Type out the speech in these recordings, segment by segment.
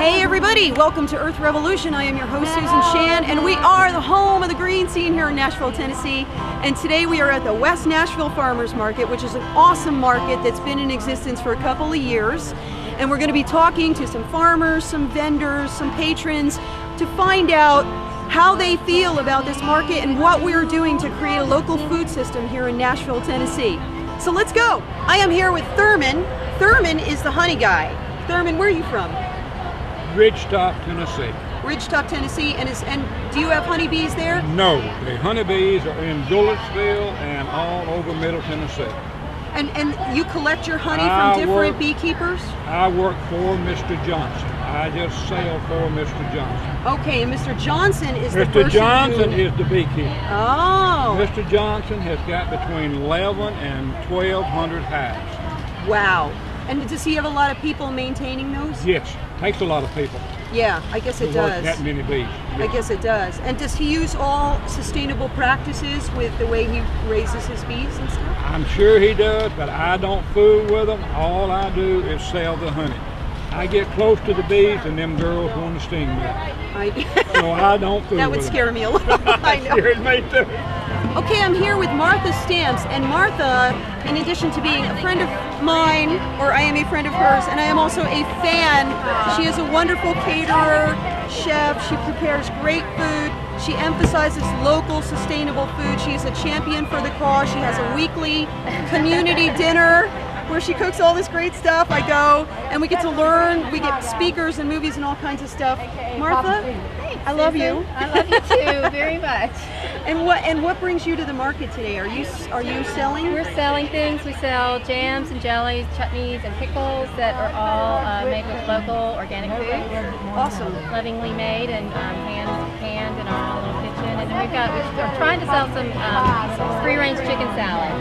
Hey everybody, welcome to Earth Revolution. I am your host Susan Shan, and we are the home of the green scene here in Nashville, Tennessee. And today we are at the West Nashville Farmers Market, which is an awesome market that's been in existence for a couple of years. And we're going to be talking to some farmers, some vendors, some patrons to find out how they feel about this market and what we're doing to create a local food system here in Nashville, Tennessee. So let's go. I am here with Thurman. Thurman is the honey guy. Thurman, where are you from? Ridgetop, Tennessee. Ridgetop, Tennessee, and do you have honeybees there? No, the honeybees are in Gouletsville and all over Middle Tennessee. And you collect your honey from different beekeepers? I work for Mr. Johnson. I just sell for Mr. Johnson. Okay, and Mr. Johnson is the person Mr. Johnson is the beekeeper. Oh. Mr. Johnson has got between 11 and 1,200 hives. Wow. And does he have a lot of people maintaining those? Yes, takes a lot of people. Yeah, I guess it does. That many bees. Yes. I guess it does. And does he use all sustainable practices with the way he raises his bees and stuff? I'm sure he does, but I don't fool with them. All I do is sell the honey. I get close to the bees and them girls want to sting me. So I don't fool with them. That would scare me a little. I know. Scared me too. Okay, I'm here with Martha Stamps, and Martha, in addition to being a friend of mine, or I am a friend of hers, and I am also a fan. She is a wonderful caterer, chef. She prepares great food. She emphasizes local, sustainable food. She is a champion for the cause. She has a weekly community dinner where she cooks all this great stuff. I go, and we get to learn. We get speakers and movies and all kinds of stuff. Martha, I love you. I love you too, very much. And what brings you to the market today? Are you selling? We're selling things. We sell jams and jellies, chutneys, and pickles that are all made with local organic foods. Awesome. Lovingly made and canned in our own little kitchen. And then we're trying to sell some free-range chicken salad.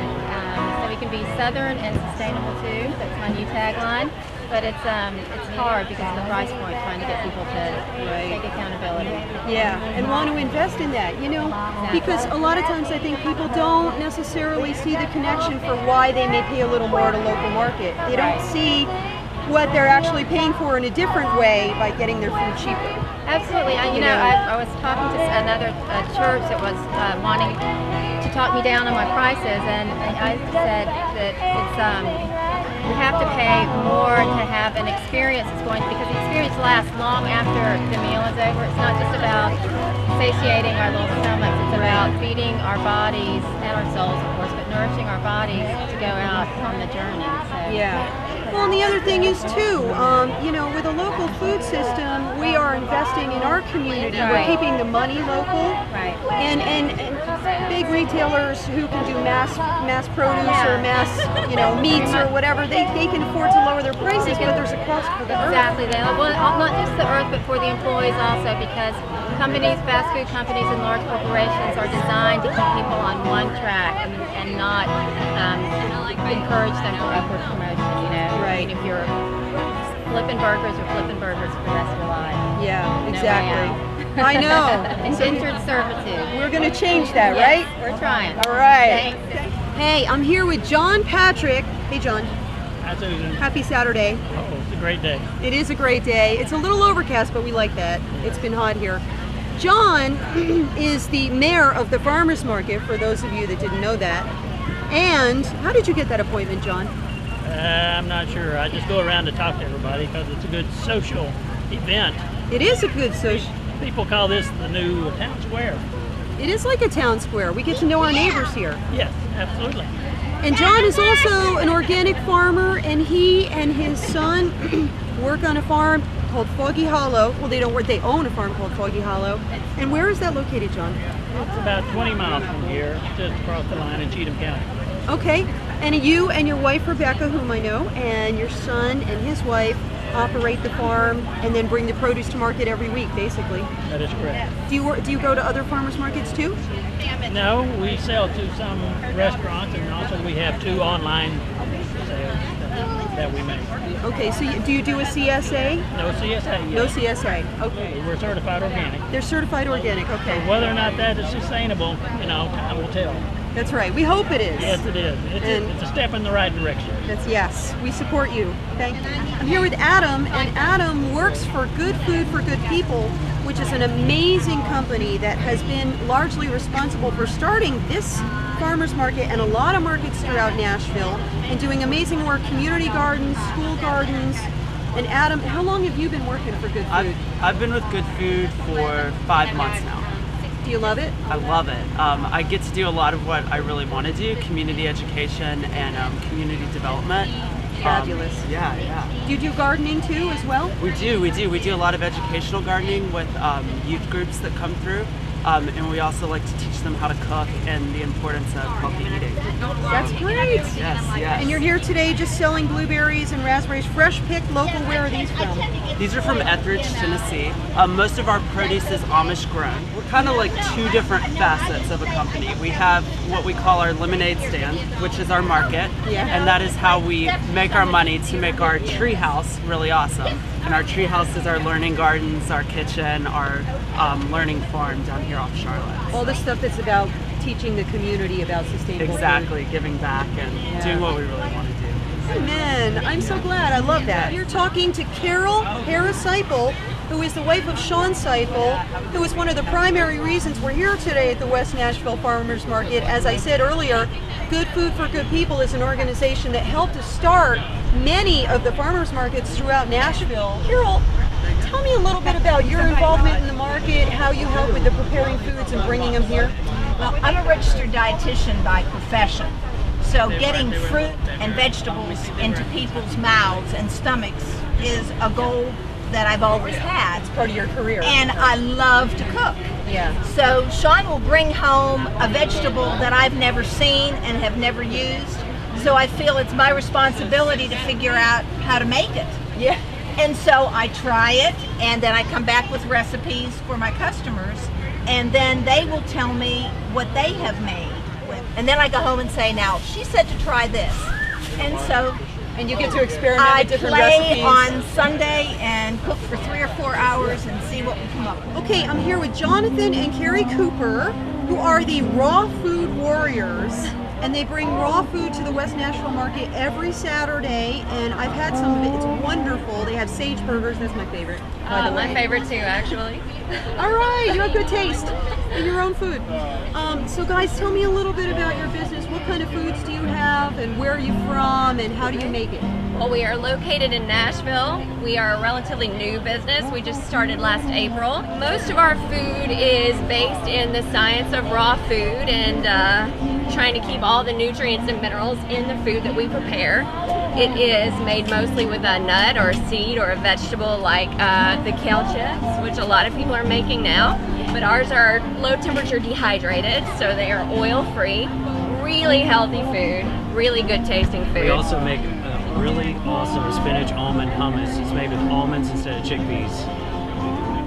So we can be southern and sustainable too. That's my new tagline. But it's hard because of the price point, trying to get people to take accountability. Yeah, and want to invest in that, because a lot of times I think people don't necessarily see the connection for why they may pay a little more at a local market. They don't see what they're actually paying for in a different way by getting their food cheaper. Absolutely. I was talking to another church that was wanting to talk me down on my prices, and I said that it's we have to pay more to have an experience because the experience lasts long after the meal is over. It's not just about satiating our little stomachs, it's about feeding our bodies and our souls, of course, but nourishing our bodies to go out on the journey. So. Yeah. Well, and the other thing is too, with a local food system, we are investing in our community. We're keeping the money local. Right. And big retailers who can do mass produce or mass, meats or whatever, they can afford to lower their prices, but there's a cost for the earth. Exactly. Well, not just the earth, but for the employees also, because fast food companies and large corporations are designed to keep people on one track and not encourage them for upward promotion. Right. If you're flipping burgers for the rest of your life. Yeah, exactly. No I know. Indentured servitude. We're going to change that, right? We're trying. All right. Thanks. Hey, I'm here with John Patrick. Hey, John. Hi, Susan. Happy Saturday. Oh, it's a great day. It is a great day. It's a little overcast, but we like that. It's been hot here. John is the mayor of the Farmers Market, for those of you that didn't know that. And how did you get that appointment, John? I'm not sure. I just go around to talk to everybody because it's a good social event. It is a good social. People call this the new town square. It is like a town square. We get to know our neighbors here. Yes, absolutely. And John is also an organic farmer, and he and his son work on a farm called Foggy Hollow. Well, they don't work. They own a farm called Foggy Hollow. And where is that located, John? It's about 20 miles from here, just across the line in Cheatham County. Okay. And you and your wife, Rebecca, whom I know, and your son and his wife operate the farm and then bring the produce to market every week, basically. That is correct. Do you go to other farmers markets too? No, we sell to some restaurants, and also we have 2 online sales that we make. Okay, so do you do a CSA? No CSA yet. No CSA. Okay. We're certified organic. They're certified organic. Okay. Whether or not that is sustainable, time will tell. That's right. We hope it is. Yes, it is. It's a step in the right direction. Yes. We support you. Thank you. I'm here with Adam, and Adam works for Good Food for Good People, which is an amazing company that has been largely responsible for starting this farmers market and a lot of markets throughout Nashville, and doing amazing work, community gardens, school gardens. And Adam, how long have you been working for Good Food? I've been with Good Food for 5 months now. Do you love it? I love it. I get to do a lot of what I really want to do, community education and community development. Fabulous. Yeah. Do you do gardening too as well? We do. We do a lot of educational gardening with youth groups that come through. And we also like to teach them how to cook and the importance of healthy eating. That's great. Yes. And you're here today just selling blueberries and raspberries, fresh picked, local. Where are these from? These are from Etheridge, Tennessee. Most of our produce is Amish grown. We're kind of like two different facets of a company. We have what we call our lemonade stand, which is our market. Yeah. And that is how we make our money to make our tree house really awesome. And our tree house is our learning gardens, our kitchen, our learning farm down here off Charlotte. All the stuff that's about teaching the community about sustainable Exactly, giving back and doing what we really want to do. Amen. I'm so glad. I love that. You're talking to Carol Harris-Seipel, who is the wife of Sean Seipel, who is one of the primary reasons we're here today at the West Nashville Farmers Market. As I said earlier, Good Food for Good People is an organization that helped to start many of the farmers markets throughout Nashville. Carol, tell me a little bit about your involvement in the market, how you help with the preparing foods and bringing them here. Well, I'm a registered dietitian by profession, so getting fruit and vegetables into people's mouths and stomachs is a goal that I've always had. It's part of your career. And I love to cook. Yeah. So Sean will bring home a vegetable that I've never seen and have never used, so I feel it's my responsibility to figure out how to make it. Yeah. And so I try it, and then I come back with recipes for my customers, and then they will tell me what they have made. And then I go home and say, now, she said to try this. And so And you get to experiment I with different play recipes. on Sunday and cook for 3 or 4 hours and see what we come up with. Okay, I'm here with Jonathan and Carrie Cooper, who are the Raw Food Warriors, and they bring raw food to the West Nashville Market every Saturday, and I've had some of it. It's wonderful. They have sage burgers. That's my favorite, by the way. My favorite too, actually. All right, you have good taste in your own food. So guys, tell me a little bit about your business. What kind of foods do you have, and where are you from, and how do you make it? Well, we are located in Nashville. We are a relatively new business. We just started last April. Most of our food is based in the science of raw food and trying to keep all the nutrients and minerals in the food that we prepare. It is made mostly with a nut or a seed or a vegetable like the kale chips, which a lot of people are making now. But ours are low temperature dehydrated, so they are oil free, really healthy food, really good tasting food. We also make really awesome spinach almond hummus. It's made with almonds instead of chickpeas.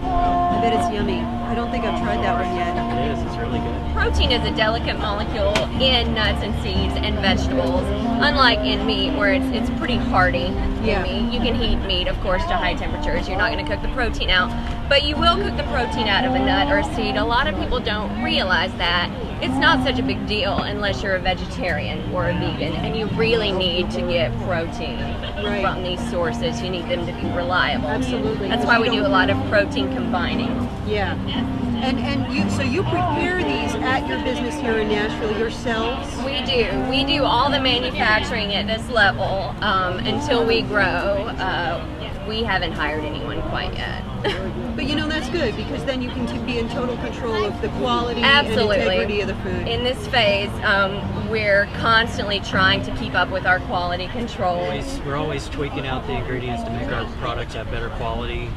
I bet it's yummy. I don't think I've tried that one yet. It is, it's really good. Protein is a delicate molecule in nuts and seeds and vegetables, unlike in meat where it's pretty hardy. Yeah. Meat. You can heat meat, of course, to high temperatures. You're not going to cook the protein out, but you will cook the protein out of a nut or a seed. A lot of people don't realize that. It's not such a big deal unless you're a vegetarian or a vegan, and you really need to get protein from these sources. You need them to be reliable. Absolutely. That's why we do a lot of protein combining. Yeah. And you prepare these at your business here in Nashville yourselves? We do. We do all the manufacturing at this level until we grow. We haven't hired anyone quite yet. But you know, that's good, because then you can be in total control of the quality Absolutely. and integrity of the food. In this phase, we're constantly trying to keep up with our quality control. We're always tweaking out the ingredients to make our products have better quality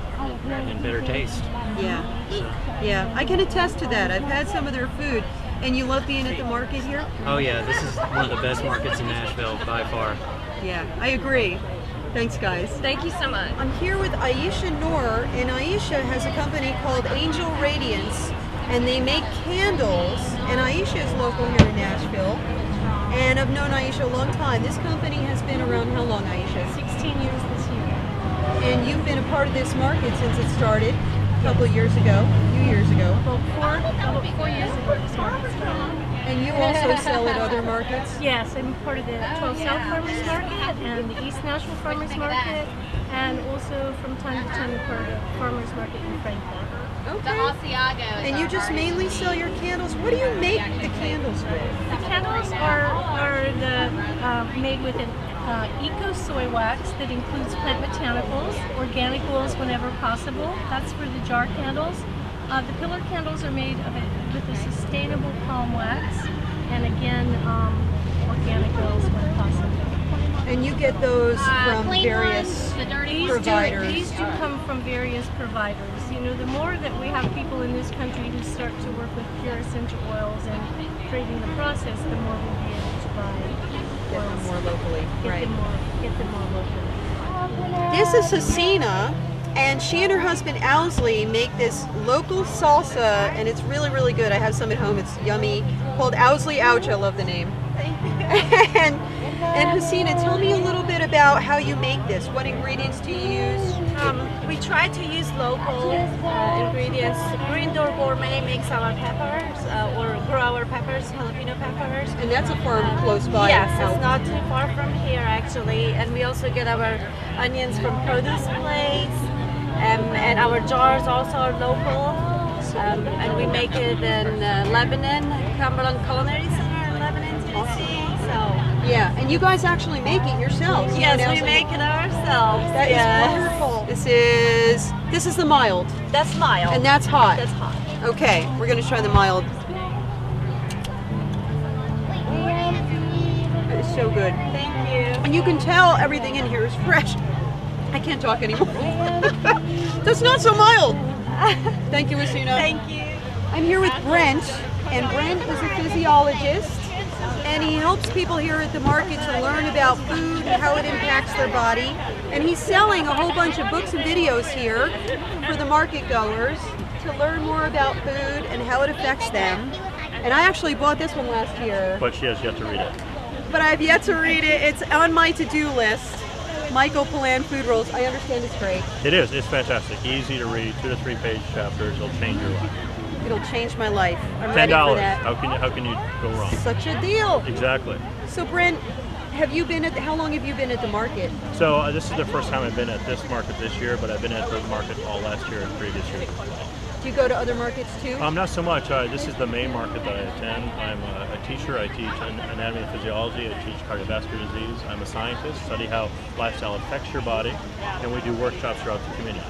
and better taste. Yeah, I can attest to that. I've had some of their food. And you love being at the market here? Oh yeah, this is one of the best markets in Nashville by far. Yeah, I agree. Thanks, guys. Thank you so much. I'm here with Aisha Noor, and Aisha has a company called Angel Radiance, and they make candles, and Aisha is local here in Nashville, and I've known Aisha a long time. This company has been around how long, Aisha? 16 years this year. And you've been a part of this market since it started a couple of years ago, a few years ago. About 4 years ago this market started. And you also sell at other markets? Yes, I'm part of the 12 South Farmers Market and the East Nashville Farmers Market, and also from time to time part of the Farmers Market in Franklin. Okay. And you just mainly sell your candles. What do you make the candles with? The candles are made with an eco soy wax that includes plant botanicals, organic oils whenever possible. That's for the jar candles. The pillar candles are made with a sustainable palm wax, and again, organic oils when possible. And you get those from various providers? These do come from various providers. You know, the more that we have people in this country who start to work with pure essential oils and creating the process, the more we'll be able to buy Get them more locally, right. Get them more locally. This is Hasina, and she and her husband Owsley make this local salsa, and it's really, really good. I have some at home. It's yummy. Called Owsley Ouch. I love the name. And Hasina, tell me a little bit about how you make this. What ingredients do you use? We try to use local ingredients. Green Door Gourmet makes our peppers, or grow our peppers, jalapeno peppers. And that's a farm close by. Yes, it's not too far from here actually. And we also get our onions from Produce Place, and our jars also are local. And we make it in Lebanon, Cumberland Culinary Center in Lebanon, Tennessee. Yeah, and you guys actually make it yourselves. Yes, we make it ourselves. That is wonderful. This is the mild. That's mild. And that's hot. That's hot. Okay, we're going to try the mild. It's so good. Thank you. And you can tell everything in here is fresh. I can't talk anymore. That's not so mild. Thank you, Hasina. Thank you. I'm here with Brent, and Brent is a physiologist, and he helps people here at the market to learn about food and how it impacts their body. And he's selling a whole bunch of books and videos here for the market goers to learn more about food and how it affects them. And I actually bought this one last year. But she has yet to read it. But I've yet to read it. It's on my to-do list. Michael Pollan Food Rules. I understand it's great. It is. It's fantastic. Easy to read. 2 to 3 page chapters. It'll change your life. It'll change my life. I'm $10. ready for that. How can you go wrong? Such a deal. Exactly. So Brent, how long have you been at the market? So this is the first time I've been at this market this year, but I've been at the market all last year and previous years. Do you go to other markets too? Not so much. This is the main market that I attend. I'm a teacher. I teach anatomy and physiology. I teach cardiovascular disease. I'm a scientist, study how lifestyle affects your body, and we do workshops throughout the community.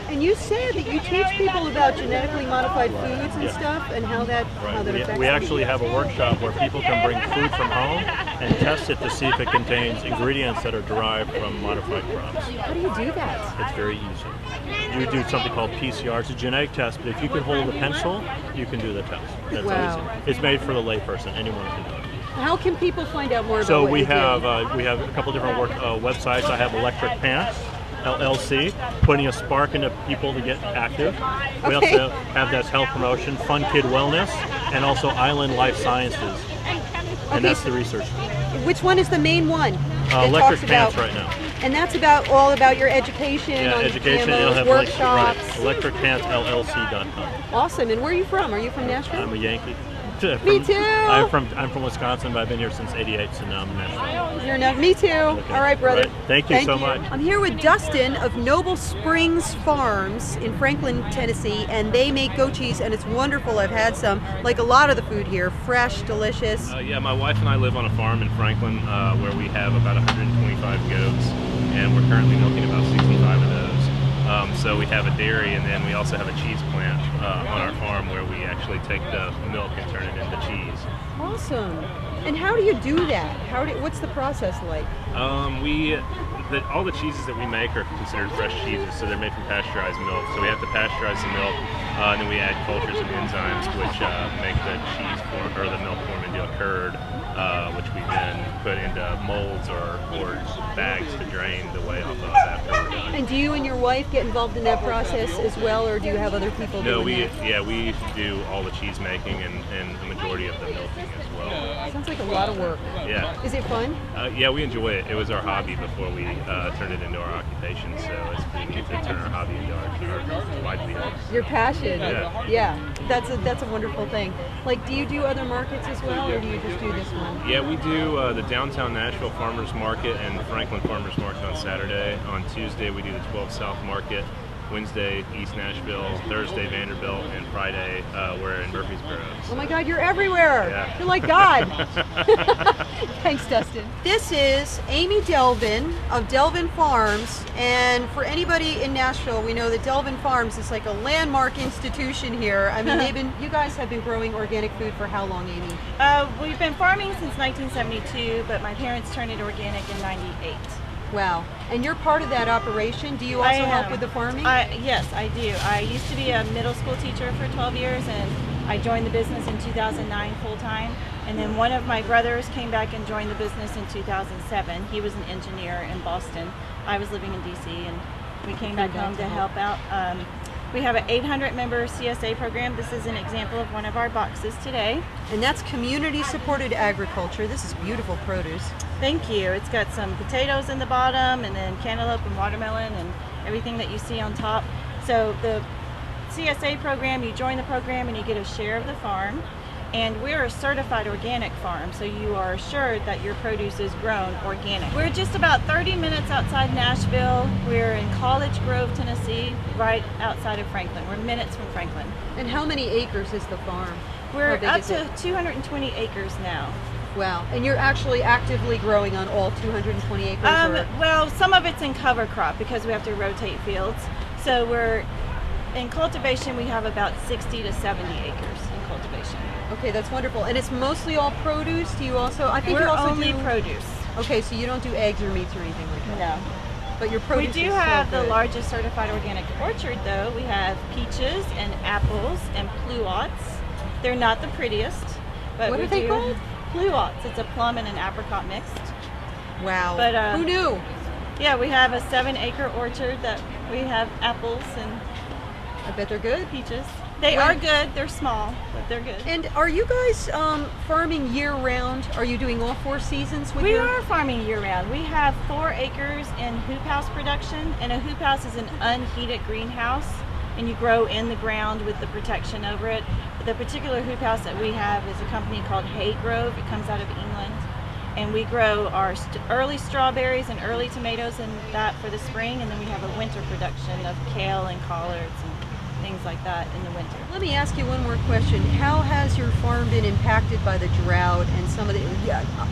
And you said that you teach people about genetically modified foods and stuff, and how that affects We actually have a workshop where people can bring food from home and test it to see if it contains ingredients that are derived from modified crops. How do you do that? It's very easy. You do something called PCR. It's a genetic test, but if you can hold a pencil, you can do the test. That's easy. It's made for the layperson. Anyone can do it. How can people find out more about So what we have a couple different websites. I have Electric Pants LLC, putting a spark into people to get active. We also have this health promotion, Fun Kid Wellness, and also Island Life Sciences. And that's the research. Which one is the main one? Electric Pants right now. And that's all about your education. Yeah, on education. GMOs, It'll have workshops. ElectricPantsLLC.com. Awesome. And where are you from? Are you from Nashville? I'm a Yankee. Me too. I'm from Wisconsin, but I've been here since '88, so now I'm in Nashville. You're enough. Me too. Okay. All right, brother. Right. Thank you so much. I'm here with Dustin of Noble Springs Farms in Franklin, Tennessee, and they make goat cheese, and it's wonderful. I've had some, like a lot of the food here, fresh, delicious. Yeah, my wife and I live on a farm in Franklin where we have about 125 goats, and we're currently milking about 65 of those. So we have a dairy, and then we also have a cheese plant on our farm where we actually take the milk and turn it into cheese. Awesome. And how do you do that? What's the process like? All the cheeses that we make are considered fresh cheeses, so they're made from pasteurized milk. So we have to pasteurize the milk, and then we add cultures and enzymes which make the cheese form or the milk form into a curd, which we then put into molds or bags to drain the whey off of after we're done. And do you and your wife get involved in that process as well, or do you have other people doing that? we do all the cheese making and the majority of the milking as well. Sounds like a lot of work. Yeah. Is it fun? Yeah, we enjoy it. It was our hobby before we turned it into our occupation, so it's pretty neat to turn our hobby into our livelihood. Your passion. Yeah. Yeah. that's a wonderful thing. Like, do you do other markets as well, or do you just do this one? Yeah, we do the downtown Nashville Farmers Market and the Franklin Farmers Market on Saturday. On Tuesday, we do the 12 South Market. Wednesday, East Nashville. Thursday, Vanderbilt. And Friday, we're in Murfreesboro. Oh my God, you're everywhere. Yeah. You're like God. Thanks, Dustin. This is Amy Delvin of Delvin Farms. And for anybody in Nashville, we know that Delvin Farms is like a landmark institution here. I mean, you guys have been growing organic food for how long, Amy? We've been farming since 1972, but my parents turned it organic in '98. Wow. And you're part of that operation. Do you also help with the farming? Yes, I do. I used to be a middle school teacher for 12 years, and I joined the business in 2009 full-time. And then one of my brothers came back and joined the business in 2007. He was an engineer in Boston. I was living in DC, and we came back home to help out. We have an 800-member CSA program. This is an example of one of our boxes today. And that's community-supported agriculture. This is beautiful produce. Thank you. It's got some potatoes in the bottom, and then cantaloupe and watermelon and everything that you see on top. So the CSA program, you join the program and you get a share of the farm. And we're a certified organic farm, so you are assured that your produce is grown organic. We're just about 30 minutes outside Nashville. We're in College Grove, Tennessee, right outside of Franklin. We're minutes from Franklin. And how many acres is the farm? We're up to 220 acres now. Wow. And you're actually actively growing on all 220 acres? Well, some of it's in cover crop because we have to rotate fields. So we're in cultivation, we have about 60 to 70 acres in cultivation. Okay, that's wonderful. And it's mostly all produce? Do you also, I think we're you also only do produce. Okay, so you don't do eggs or meats or anything like that? No. But your produce We do is have so the good. largest certified organic orchard though. We have peaches and apples and pluots. They're not the prettiest, but What are they called? Pluots. It's a plum and an apricot mixed. Wow. But who knew? Yeah, we have a 7-acre orchard that we have apples and I bet they're good. Peaches. They are good. They're small, but they're good. And are you guys farming year-round? Are you doing all 4 seasons with We are farming year-round. We have 4 acres in hoop house production, and a hoop house is an unheated greenhouse, and you grow in the ground with the protection over it. The particular hoop house that we have is a company called Hay Grove. It comes out of England, and we grow our early strawberries and early tomatoes in that for the spring, and then we have a winter production of kale and collards and things like that in the winter. Let me ask you one more question. How has your farm been impacted by the drought and some of the,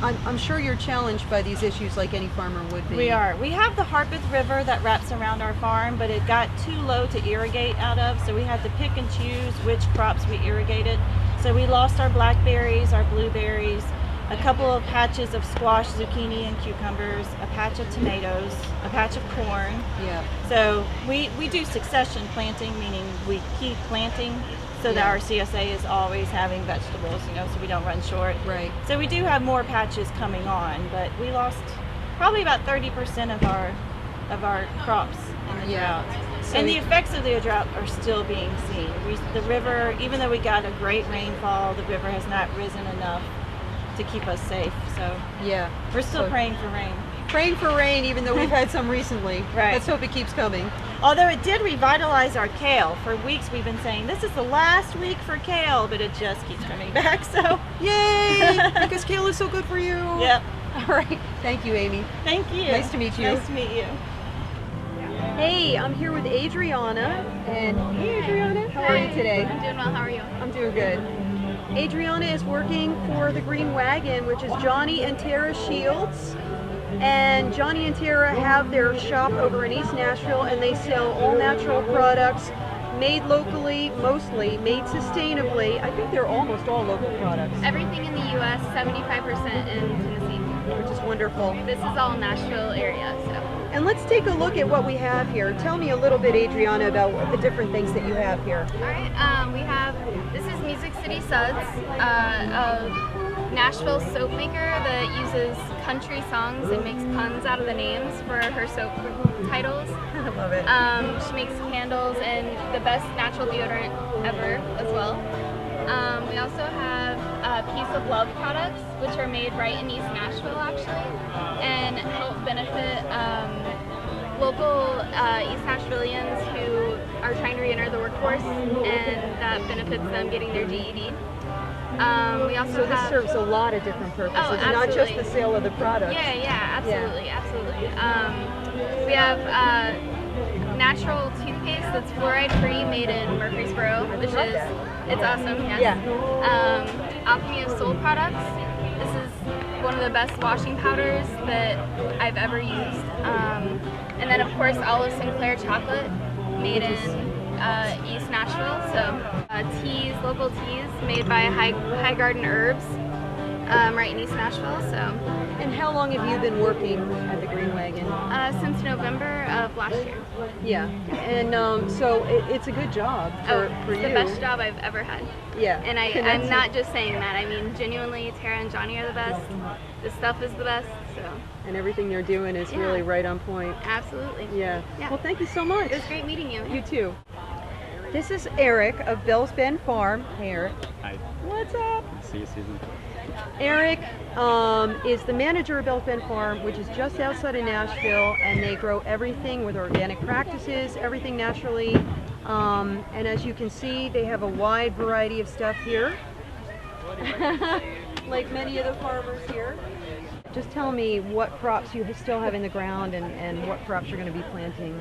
I'm sure you're challenged by these issues like any farmer would be. We are. We have the Harpeth River that wraps around our farm, but it got too low to irrigate out of, so we had to pick and choose which crops we irrigated. So we lost our blackberries, our blueberries, a couple of patches of squash, zucchini, and cucumbers, a patch of tomatoes, a patch of corn. Yeah. So we do succession planting, meaning we keep planting so that our CSA is always having vegetables, you know, so we don't run short. Right. So we do have more patches coming on, but we lost probably about 30% of our crops in the drought. So And the effects of the drought are still being seen. The river, even though we got a great rainfall, the river has not risen enough to keep us safe. So yeah, we're still praying for rain. Praying for rain, even though we've had some recently. Right. Let's hope it keeps coming. Although it did revitalize our kale. For weeks we've been saying this is the last week for kale, but it just keeps coming back. So yay! Because kale is so good for you. Yep. All right. Thank you, Amy. Thank you. Nice to meet you. Nice to meet you. Hey, I'm here with Adriana. And hey, Adriana, how are you today? I'm doing well. How are you? I'm doing good. Adriana is working for the Green Wagon, which is Johnny and Tara Shields. And Johnny and Tara have their shop over in East Nashville, and they sell all natural products, made locally, mostly, made sustainably. I think they're almost all local products. Everything in the U.S., 75% in Tennessee. Which is wonderful. This is all Nashville area, so. And let's take a look at what we have here. Tell me a little bit, Adriana, about the different things that you have here. All right, we have, this is Music City Suds, a Nashville soap maker that uses country songs and makes puns out of the names for her soap titles. I love it. She makes candles and the best natural deodorant ever as well. We also have Peace of Love products, which are made right in East Nashville actually, and help benefit local East Nashvillians who are trying to re-enter the workforce, and that benefits them getting their GED. We also So this serves a lot of different purposes, Oh, not just absolutely. the sale of the product. Yeah, absolutely. We have natural toothpaste that's fluoride-free, made in Murfreesboro, which is it's awesome. Yes. Alchemy of Soul products. This is one of the best washing powders that I've ever used. And then of course Olive Sinclair chocolate, made in East Nashville. So teas, local teas made by High Garden Herbs, right in East Nashville. So. And how long have you been working at the Green Wagon? Since November of last year. Yeah, and so it's a good job for it's you. the best job I've ever had. Yeah. And I'm not just saying that. I mean, genuinely, Tara and Johnny are the best. The stuff is the best. So. And everything you're doing is really right on point. Absolutely. Yeah. Well, thank you so much. It was great meeting you. You too. This is Eric of Bell's Bend Farm. Hey, Eric. Hi. What's up? See you, Susan. Eric is the manager of Bell's Bend Farm, which is just outside of Nashville, and they grow everything with organic practices, everything naturally. And as you can see, they have a wide variety of stuff here, like many of the farmers here. Just tell me what crops you still have in the ground and what crops you're going to be planting.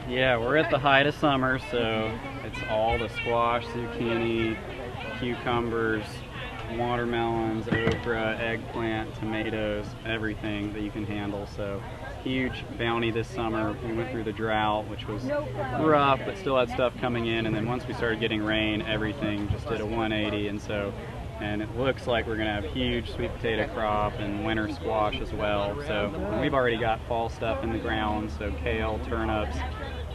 Yeah, we're at the height of summer, so it's all the squash, zucchini, cucumbers, watermelons, okra, eggplant, tomatoes, everything that you can handle. So huge bounty this summer. We went through the drought, which was rough, but still had stuff coming in. And then once we started getting rain, everything just did a 180. And it looks like we're going to have huge sweet potato crop and winter squash as well. So we've already got fall stuff in the ground. So kale, turnips,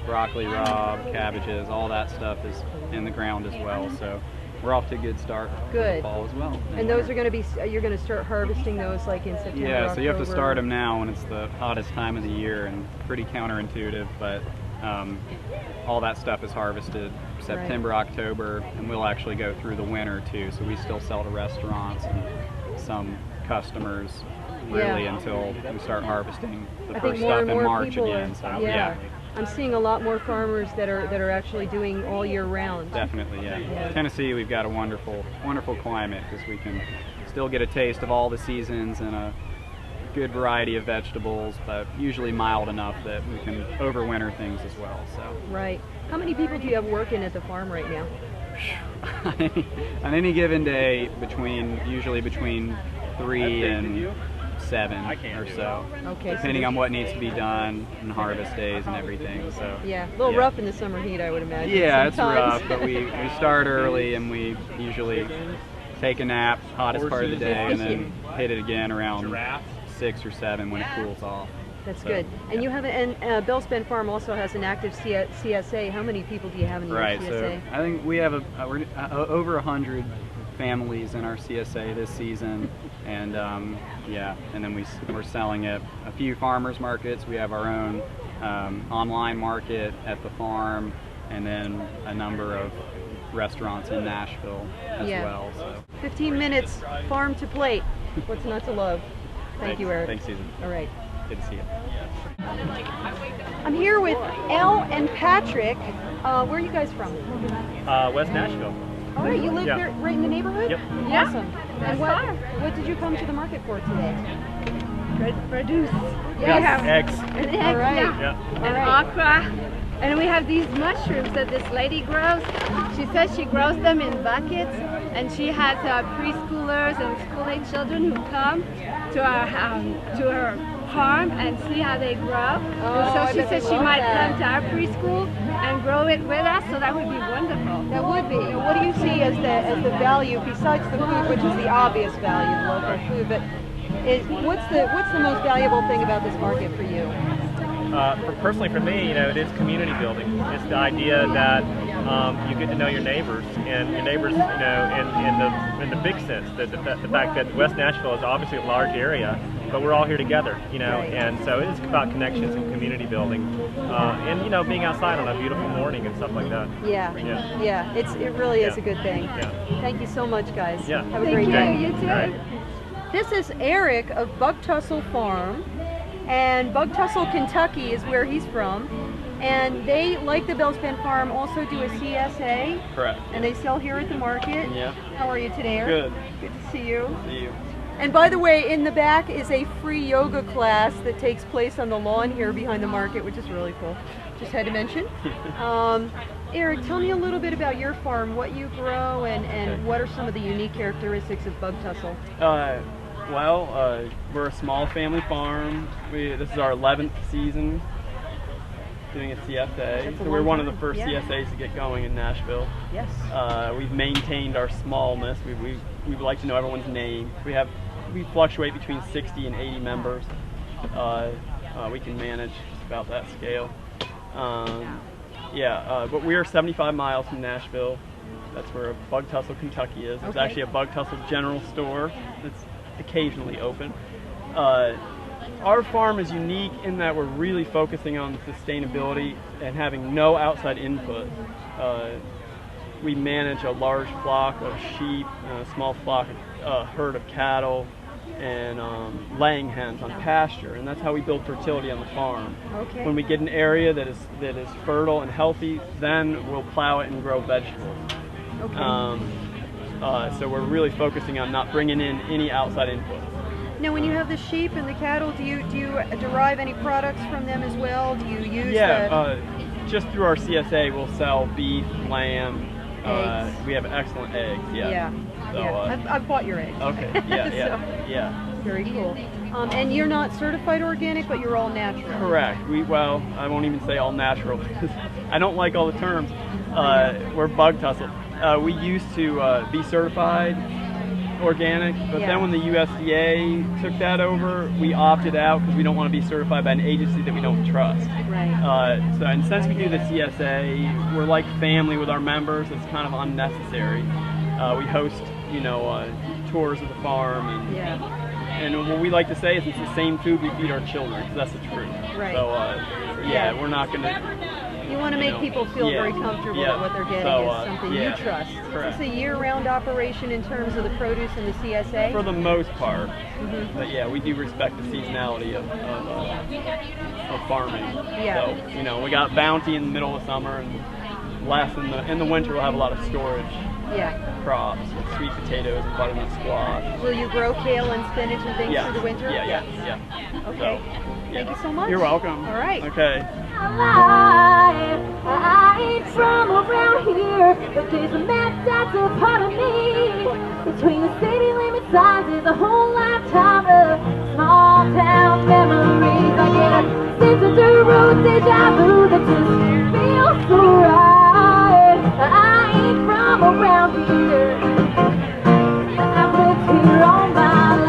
broccoli rabe, cabbages, all that stuff is in the ground as well. So we're off to a good start for the fall as well. And those are going to be, you're going to start harvesting those like in September, Yeah, so you have to October. start them now when it's the hottest time of the year, and pretty counterintuitive, but all that stuff is harvested September, October, and we'll actually go through the winter too. So we still sell to restaurants and some customers really until we start harvesting the first stuff in March again. So yeah. I'm seeing a lot more farmers that are actually doing all year round. Definitely, yeah. Tennessee, we've got a wonderful climate because we can still get a taste of all the seasons and a good variety of vegetables, but usually mild enough that we can overwinter things as well. So. Right. How many people do you have working at the farm right now? On any given day, usually between 3 and 7 or so, depending on what needs to be done and harvest days and everything. So yeah, a little rough in the summer heat, I would imagine. Yeah, sometimes. it's rough, but we start early and we usually take a nap, hottest part of the day, and then hit it again around 6 or 7 when it cools off. That's good. And you have, and Bell's Bend Farm also has an active CSA. How many people do you have in your CSA? So I think we have we're over 100 families in our CSA this season, and and then we're selling at a few farmers markets. We have our own online market at the farm, and then a number of restaurants in Nashville as well. So. 15 minutes farm to plate. What's not to love? Thank you, Eric. Thanks, Susan. All right. Good to see you. I'm here with Elle and Patrick. Where are you guys from? West Nashville. All right, you live there right in the neighborhood? Yep. Awesome. And what did you come to the market for today? Produce. Yes. We have eggs. An egg, All right. yeah. And okra. And we have these mushrooms that this lady grows. She says she grows them in buckets, and she has preschoolers and school-age children who come to her farm and see how they grow. And so she says she might come to our preschool and grow it with us, so that would be wonderful. That would be. What do you see as the value, besides the food, which is the obvious value, the local food, but what's the most valuable thing about this market for you? Personally, for me, it is community building. It's the idea that you get to know your neighbors, and your neighbors, in the big sense, the fact that West Nashville is obviously a large area, but we're all here together, and so it's about connections and community building, and being outside on a beautiful morning and stuff like that. Yeah. It really is a good thing. Yeah. Thank you so much, guys. Yeah. Have a great day. You too. Right. This is Eric of Bug Tussle Farm, and Bug Tussle, Kentucky is where he's from. And they, like the Bell's Bend Farm, also do a CSA. Correct. And they sell here at the market. Yeah. How are you today, Eric? Good. Good to see you. Good to see you. And by the way, in the back is a free yoga class that takes place on the lawn here behind the market, which is really cool. Just had to mention. Eric, tell me a little bit about your farm, what you grow, and what are some of the unique characteristics of bug tussle? We're a small family farm. This is our 11th season doing a CSA. So we're one of the first CSAs to get going in Nashville. Yes. We've maintained our smallness. We like to know everyone's name. We fluctuate between 60 and 80 members. We can manage just about that scale. But we are 75 miles from Nashville. That's where Bug Tussle, Kentucky is. There's actually a Bug Tussle general store that's occasionally open. Our farm is unique in that we're really focusing on sustainability and having no outside input. We manage a large flock of sheep, a small flock, herd of cattle, and laying hens on pasture, and that's how we build fertility on the farm. Okay. When we get an area that is fertile and healthy, then we'll plow it and grow vegetables. Okay. So we're really focusing on not bringing in any outside input. Now, when you have the sheep and the cattle, do you derive any products from them as well? Do you use just through our CSA, we'll sell beef, lamb. We have excellent eggs. So, I've bought your eggs. Okay. Yeah. Very cool. And you're not certified organic, but you're all natural. Correct. I won't even say all natural because I don't like all the terms. We're Bug Tussle. We used to be certified organic, but then when the USDA took that over, we opted out because we don't want to be certified by an agency that we don't trust. Right. And since we do the CSA, we're like family with our members. It's kind of unnecessary. We host, tours of the farm, and what we like to say is it's the same food we feed our children, because that's the truth. Right. So we're not going to. You want to make people feel very comfortable that what they're getting is something you trust. Correct. Is this a year-round operation in terms of the produce and the CSA? For the most part. But we do respect the seasonality of farming. So, we got bounty in the middle of summer, and less in the winter we'll have a lot of storage crops, like sweet potatoes and butternut squash. Will you grow kale and spinach and things through the winter? Yeah. Okay. Thank you so much. You're welcome. All right. Okay. I ain't from around here, but there's a map that's a part of me. Between the city limit signs is a whole lifetime of small town memories. I get a sense of the road deja vu that just feels so right. I ain't from around here. I've lived here all my life.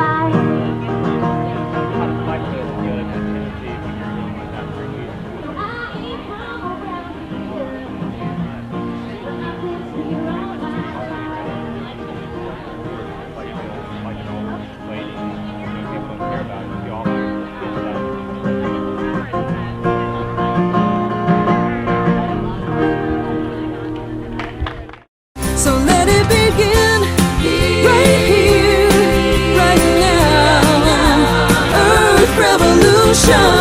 So let it begin right here, right now. Earth Revolution.